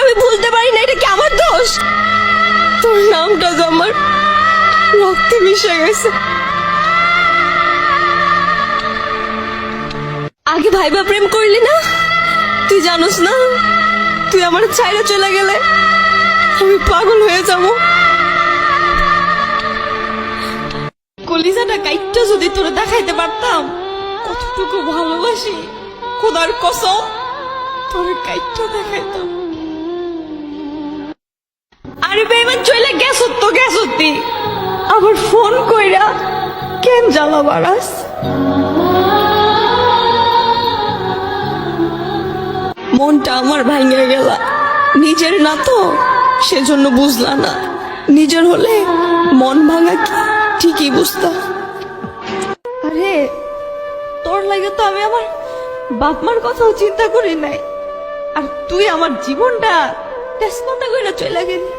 আমি ভুলতে পারি না, এটা কি আমার দোষ? তোর নামটা তো আমার রক্তে মিশে গেছে। আগে ভাইবা প্রেম করলি না? তুই জানোস না তুই আমার ছাইরা চলে গেলে আমি পাগল হয়ে যাব। কলিজাটা কাইটটা যদি তোরে দেখাইতে পারতাম কতটুকু ভালোবাসি, খোদার কসম তোরে কাইটটা দেখাইতাম। আরে বেমান চলে গেছ তো গেছতি, আবার ফোন কইরা কেন জ্বালা বাড়াস? মনটা আমার ভাঙে গেল, নিজের না তো সেজন্য বুঝলা না, নিজের হলে মন ভাঙা কি ঠিকই বুঝতাম। আরে তোর লাগে তো আমি আমার বাপ মার কথাও চিন্তা করি নাই, আর তুই আমার জীবনটা তেজপাতা কইরা চলে গেলি।